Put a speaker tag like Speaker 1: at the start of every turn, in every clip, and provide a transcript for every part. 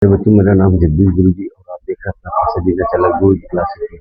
Speaker 1: बच्चों, मेरा नाम जगदीश गुरु जी और आप देख रहे हैं अपना पसंदीदा चैनल गुरु जी क्लासेस।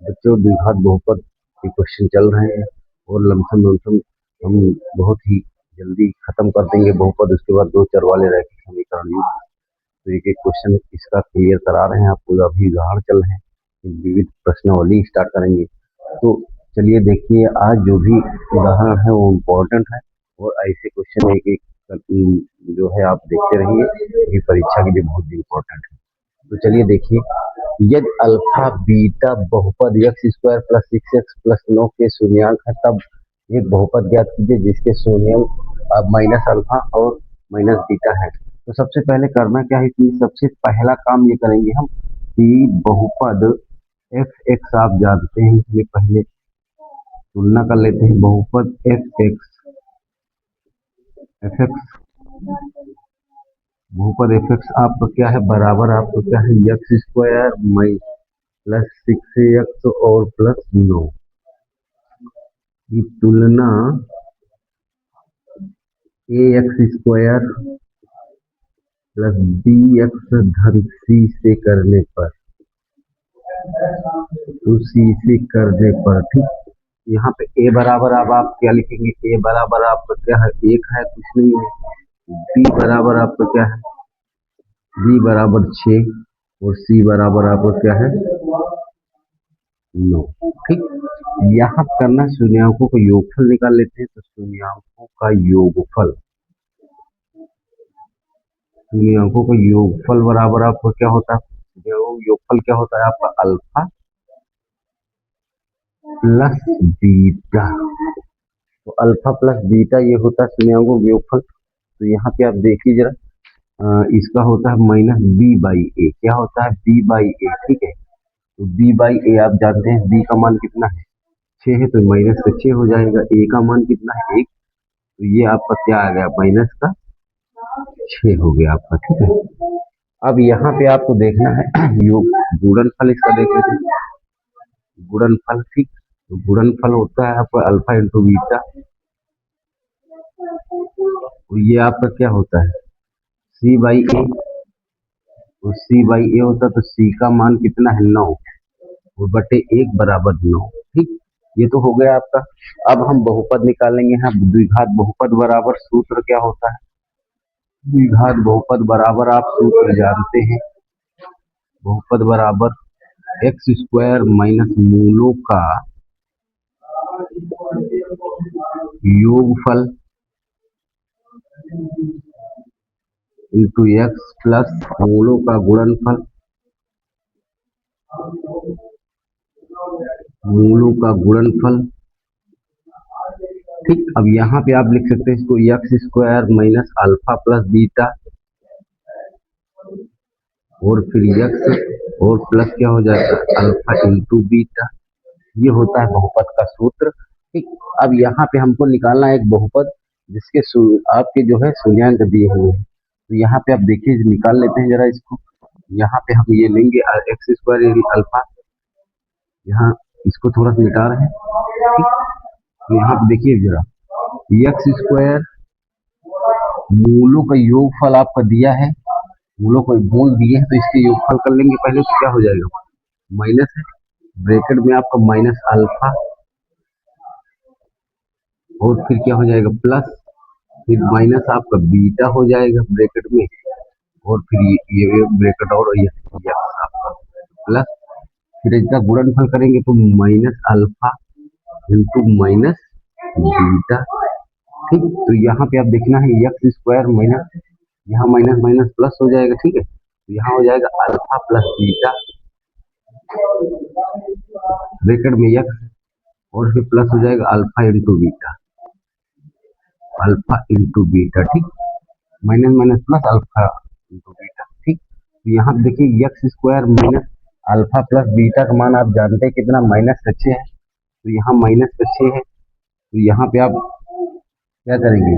Speaker 1: बच्चों, द्विघात बहुपद के क्वेश्चन चल रहे हैं और लमसम लमसम हम बहुत ही जल्दी खत्म कर देंगे बहुपद। उसके बाद दो चर वाले रैखिक समीकरण युक्त। तो एक एक क्वेश्चन इसका क्लियर करा रहे हैं आपको। अभी उदाहरण चल रहे हैं, विविध प्रश्नावली स्टार्ट करेंगे। तो चलिए देखिए, आज जो भी उदाहरण है वो इम्पोर्टेंट है और ऐसे क्वेश्चन एक एक जो है आप देखते रहिए, ये परीक्षा के लिए बहुत इम्पोर्टेंट है। तो चलिए देखिए, यदि अल्फा बीटा बहुपद x square plus 6x plus 9 के शून्यांक है, तब एक बहुपद ज्ञात कीजिए जिसके शून्यांक माइनस अल्फा और माइनस बीटा है। तो सबसे पहले करना क्या है कि सबसे पहला काम ये करेंगे हम कि बहुपद एफ एक्स आप जानते हैं, इसलिए पहले तुलना कर लेते हैं। बहुपद एफ एक्स बहुपद एफ एक्स आपका क्या है, बराबर आपको क्या है, एक्स स्क्वायर माइ प्लस 6x और प्लस 9 की तुलना a x square plus b x धन सी से करने पर, तो सी से करने पर, ठीक। यहाँ पे ए बराबर अब आप क्या लिखेंगे, ए बराबर आपका क्या है, एक है, कुछ नहीं है। बी बराबर आपका क्या है, बी बराबर 6 और सी बराबर आपका क्या है, 9, ठीक। यहाँ करना शून्यांकों का योगफल निकाल लेते हैं। तो शून्यांकों का योगफल बराबर आपका क्या होता है, योगफल क्या होता है आपका, अल्फा प्लस बीटा। तो अल्फा प्लस बीटा ये होता है शून्यांकों का योगफल। तो यहाँ पे आप देखिए जरा, इसका होता है माइनस बी बाई ए। क्या होता है, बी बाई ए, ठीक है। तो बी बाई ए आप जानते हैं, बी का मान कितना है, 6 है, तो माइनस का 6 हो जाएगा। ए का मान कितना है, 1, तो ये आपका क्या आ गया, माइनस का 6 हो गया आपका, ठीक है। अब यहाँ पे आपको देखना है योग गुणनफल इसका देख लेते हैं। गुणनफल, ठीक। तो गुणनफल होता है आपका अल्फा इंटू बीटा। तो ये आपका क्या होता है, सी बाई ए। तो सी बाई ए होता है, तो सी का मान कितना है, 9 और बटे 1 बराबर 9, ठीक। ये तो हो गया आपका। अब हम बहुपद निकालेंगे। यहाँ द्विघात बहुपद बराबर सूत्र क्या होता है, द्विघात बहुपद बराबर आप सूत्र जानते हैं। बहुपद बराबर एक्स स्क्वायर माइनस मूलों का योगफल इंटू एक्स प्लस मूलों का गुणनफल, मूलों का गुणनफल, ठीक। अब यहाँ पे आप लिख सकते हैं इसको x square minus alpha plus beta और फिर एक्स और प्लस क्या हो जाएगा, अल्फा इंटू बीटा। ये होता है बहुपद का सूत्र, ठीक। अब यहाँ पे हमको निकालना है एक बहुपद जिसके आपके जो है शून्यांक दिए हुए हैं। तो यहाँ पे आप देखिए, निकाल लेते हैं जरा इसको। यहाँ पे हम ये लेंगे एक्स स्क्वायर अल्फा, यहाँ इसको थोड़ा सा मिटा रहे हैं, ठीक। तो यहाँ पे देखिए जरा, एक्स स्क्वायर मूलों का योगफल आपका दिया है, मूलों को मूल दिए हैं, तो इसके योगफल कर लेंगे पहले। तो क्या हो जाएगा, माइनस है, ब्रैकेट में आपका माइनस अल्फा और फिर क्या हो जाएगा, प्लस, फिर माइनस आपका बीटा हो जाएगा ब्रैकेट में, और फिर ये ब्रैकेट और ये आपका प्लस, फिर इसका गुणनफल करेंगे तो minus alpha into minus beta, ठीक। तो यहाँ पे आप देखना है एक्स स्क्वायर माइनस, यहाँ माइनस माइनस प्लस हो जाएगा, ठीक है। तो यहाँ हो जाएगा अल्फा प्लस बीटा ब्रैकेट में एक्स और फिर प्लस हो जाएगा alpha into beta, alpha into beta, ठीक। Minus minus plus alpha into beta, ठीक। तो यहाँ देखिए x square minus alpha plus beta का मान आप जानते हैं कितना, माइनस का 6 है। तो यहाँ माइनस का 6 है, तो यहाँ पे आप क्या करेंगे,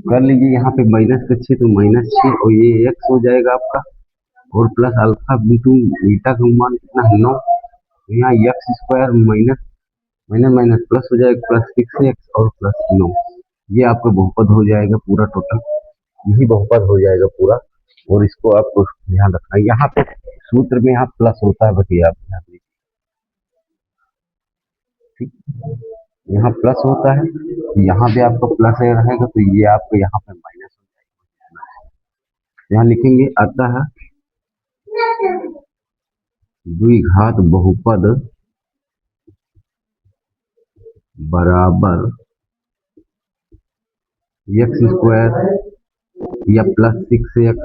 Speaker 1: कर लीजिए यहाँ पे माइनस का 6, तो माइनस 6 और ये एक्स हो जाएगा आपका, और प्लस अल्फा इंटू बीटा का मान कितना है, 9। तो यहाँ x square minus minus minus plus हो जाएगा, प्लस 6x और प्लस 9। ये आपका बहुपद हो जाएगा पूरा टोटल। यही बहुपद हो जाएगा पूरा। और इसको आपको ध्यान रखना है, यहाँ पे सूत्र में यहाँ प्लस होता है, बताइए आप ध्यान दीजिए, ठीक, यहाँ प्लस होता है, यहाँ पे आपका प्लस रहेगा तो ये आपको यहाँ पे माइनस हो जाएगा। यहाँ लिखेंगे अतः द्विघात बहुपद बराबर एक्स स्क्वायर या प्लस 6x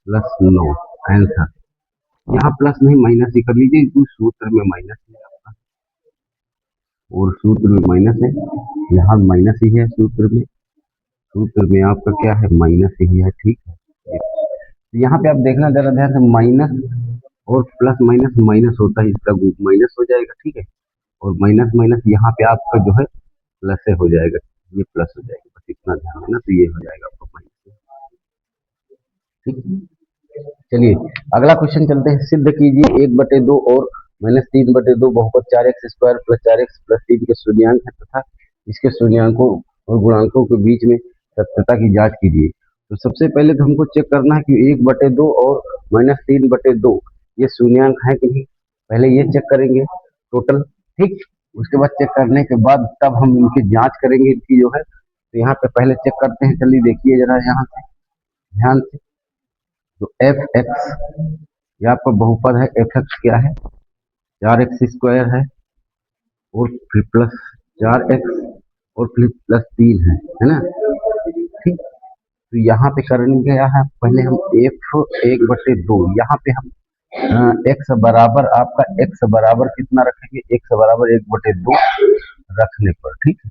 Speaker 1: प्लस 9। आंसर यहाँ प्लस नहीं माइनस ही कर लीजिए, क्योंकि सूत्र में माइनस है आपका, और सूत्र में माइनस है, यहाँ माइनस ही है सूत्र में आपका क्या है, माइनस ही है, ठीक है। तो यहाँ पे आप देखना जरा ध्यान से, माइनस और प्लस माइनस माइनस होता है, इसका माइनस हो जाएगा, ठीक है, और माइनस माइनस यहाँ पे आपका जो है प्लस से हो जाएगा, ये प्लस हो जाएगा, बस इतना ध्यान देना, तो ये हो जाएगा आपका माइनस, ठीक। चलिए अगला क्वेश्चन चलते हैं। सिद्ध कीजिए 1/2 और -3/2 बहुपद 4x square plus 4x plus 3 के शून्यांक है तथा इसके शून्यांकों और गुणांकों के बीच में सत्यता की जांच कीजिए। तो सबसे पहले तो हमको चेक करना है कि 1/2 और -3/2 ये शून्यांक है कि नहीं, पहले ये चेक करेंगे टोटल, ठीक। उसके बाद चेक करने के बाद तब हम इनकी जांच करेंगे इनकी जो है। तो यहाँ पे पहले चेक करते हैं, चलिए देखिए जरा यहाँ से ध्यान से। तो एफ एक्स, ये आपका बहुपद है, एफ एक्स क्या है, 4x स्क्वायर है और फिर प्लस 4x और फिर प्लस 3 है ना, ठीक। तो यहाँ पे करने क्या है, पहले हम f1/2, यहाँ पे हम x बराबर आपका x बराबर कितना रखेंगे, x बराबर 1/2 रखने पर, ठीक है।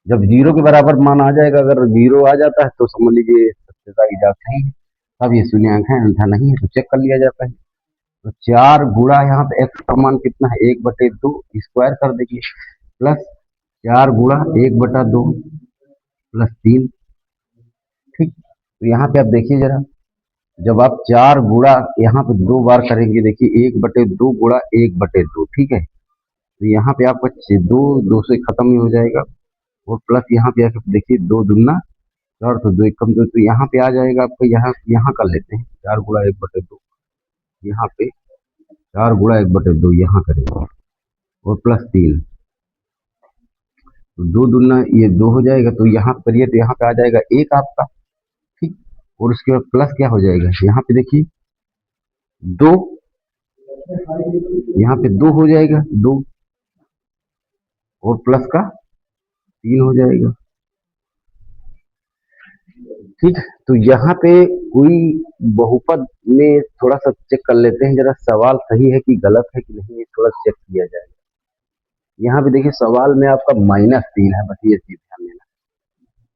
Speaker 1: जब जीरो के बराबर मान आ जाएगा, अगर जीरो आ जाता है तो समझ लीजिए सत्यता की जांच नहीं है, अब ये शून्यांक है, अन्यथा नहीं है, तो चेक कर लिया जाता है। तो 4 गुणा यहाँ पे x का मान कितना है, 1/2 स्क्वायर कर देखिए, प्लस 4 गुणा 1/2 प्लस 3, ठीक। तो यहाँ पे आप देखिए जरा, जब आप 4 गुणा यहाँ पे 2 बार करेंगे, देखिए 1/2 गुणा 1/2, ठीक है। तो यहाँ पे आपका 2 से खत्म ही हो जाएगा, और प्लस यहाँ पे आके देखिए 2 दूना 4, तो 2 कम 2, तो यहाँ पे आ जाएगा आपका, यहाँ कर लेते हैं 4 गुणा 1/2, यहाँ पे 4 गुणा 1/2 यहाँ करेंगे, और प्लस 3, तो 2 दूना ये 2 हो जाएगा, तो यहाँ करिए तो यहाँ पे आ जाएगा 1 आपका, ठीक। और उसके बाद प्लस क्या हो जाएगा, यहाँ पे देखिए 2, यहाँ पे 2 हो जाएगा 2, और प्लस का 3 हो जाएगा, ठीक। तो यहाँ पे कोई बहुपद में थोड़ा सा चेक कर लेते हैं जरा, सवाल सही है कि गलत है कि नहीं, थोड़ा चेक किया जाए। यहाँ पे देखिए सवाल में आपका -3 है, बस ये चीज ध्यान देना,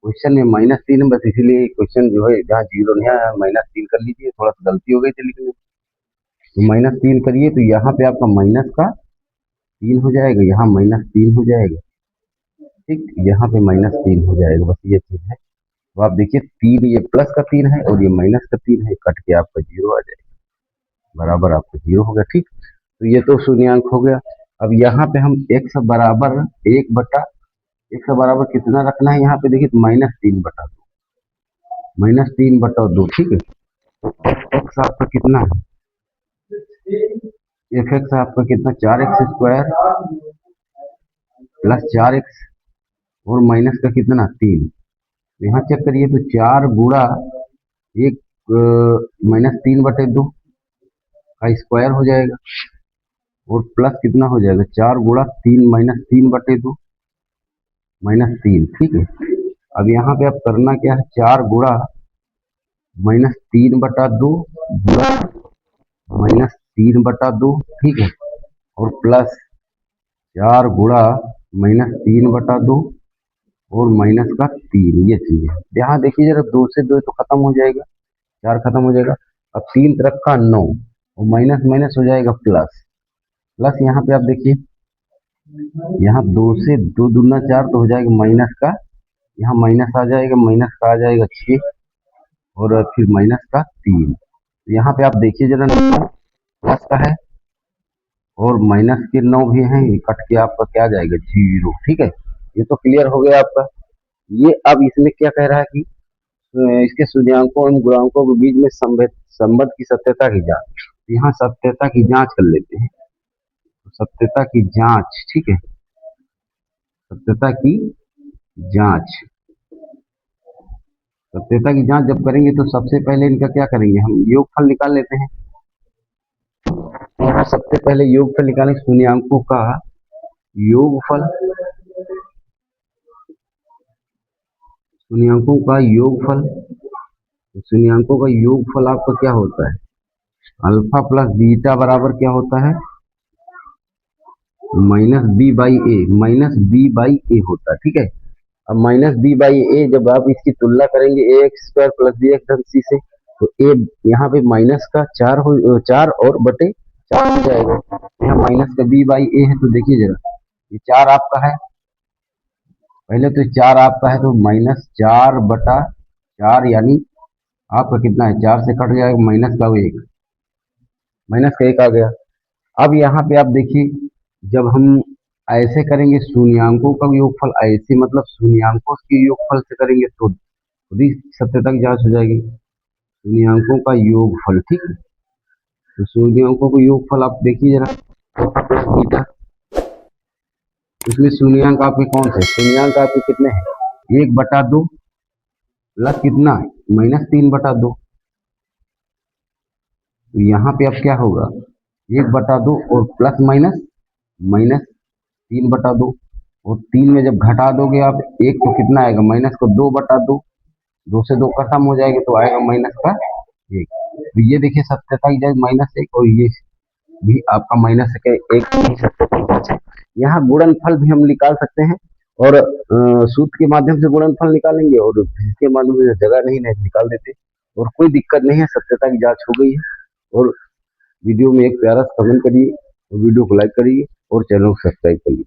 Speaker 1: क्वेश्चन में -3 है, बस इसीलिए क्वेश्चन जो है जहाँ जीरो नहीं आया -3 कर लीजिए, थोड़ा सा गलती हो गई थी लिखने में, तो -3 करिए, तो यहाँ पे आपका माइनस का 3 हो जाएगा, यहाँ -3 हो जाएगा, ठीक, यहाँ पे -3 हो जाएगा, बस ये चीज है। तो आप देखिए 3, ये प्लस का 3 है और ये माइनस का 3 है, कट के आपका 0 आ जाएगा, बराबर आपका 0 हो गया, ठीक। तो ये तो शून्यांक हो गया। अब यहाँ पे हम x बराबर 1/, x बराबर कितना रखना है, यहाँ पे देखिए -3/2, ठीक है। तो x आपका कितना है, f(x) आपका कितना, 4x स्क्वायर प्लस 4x और माइनस का कितना 3, यहाँ चेक करिए तो 4 गुणा 1 -3/2 का स्क्वायर हो जाएगा, और प्लस कितना हो जाएगा, 4 गुणा 3 -3/2 -3, ठीक है। अब यहाँ पे आप करना क्या है, 4 गुणा -3/2 गुणा -3/2, ठीक है, और प्लस 4 गुणा -3/2 और माइनस का 3, ये चीज है। यहाँ देखिए जरा, 2 से 2 तो खत्म हो जाएगा, 4 खत्म हो जाएगा, अब 3 तरफ का 9 और माइनस माइनस हो जाएगा प्लस, प्लस यहाँ पे आप देखिए, यहाँ 2 से 2 दूना 4 तो हो जाएगा माइनस का, यहाँ माइनस आ जाएगा, माइनस का आ जाएगा 6 और फिर माइनस का 3, तो यहाँ पे आप देखिए जरा, प्लस का है और माइनस के 9 भी हैं, कट के आपका क्या आ जाएगा 0, ठीक है। ये तो क्लियर हो गया आपका। ये अब इसमें क्या कह रहा है कि इसके सूर्यांकों एवं गुणांकों के बीच में संबंध की सत्यता की जांच। यहाँ सत्यता की जांच कर लेते हैं। तो सत्यता की जांच, ठीक है, सत्यता की जांच, सत्यता की जांच जब करेंगे तो सबसे पहले इनका क्या करेंगे, हम योगफल निकाल लेते हैं। सबसे पहले योगफल निकालें शून्यांकों का योगफल, शून्यांकों का योगफल। तो शून्यांकों का योगफल आपका क्या होता है, अल्फा प्लस बीटा बराबर क्या होता है, minus b by a, minus b by a होता है, ठीक है। अब माइनस बी बाई ए जब आप इसकी तुलना करेंगे a x square plus b x धन सी से, तो ए यहाँ पे माइनस का 4 और बटे 4 हो जाएगा। यहाँ माइनस का बी बाई ए है, तो देखिए जरा ये 4 आपका है, पहले तो 4 आपका है, तो माइनस 4/4 यानी आपका कितना है, 4 से कट जाएगा माइनस का 1, माइनस का 1 आ गया। अब यहाँ पे आप देखिए जब हम ऐसे करेंगे शून्यांकों का योगफल ऐसे, मतलब शून्यांकों के योगफल से करेंगे तो खुद ही सत्यता की जांच हो जाएगी। शून्यांकों का योगफल, ठीक है, तो शून्यांकों का योगफल आप देखिए जरा, इसमें शून्यांक आपके कौन से, शून्यांक आपके कितने हैं, 1/2 प्लस कितना -3/2। तो यहाँ पे अब क्या होगा, 1/2 और प्लस माइनस -3/2, और 3 में जब घटा दोगे आप 1 तो कितना आएगा, माइनस को 2/2, 2 से 2 खत्म हो जाएगा तो आएगा माइनस का 1। तो ये देखिए सत्यता की जाएगी -1, और ये भी आपका -1। यहाँ गुणनफल भी हम निकाल सकते हैं, और सूत्र के माध्यम से गुणनफल निकालेंगे, और इसके माध्यम से जगह नहीं निकाल देते, और कोई दिक्कत नहीं है, सत्यता की जांच हो गई है। और वीडियो में एक प्यारा सा कमेंट करिए, और वीडियो को लाइक करिए, और चैनल को सब्सक्राइब करिए।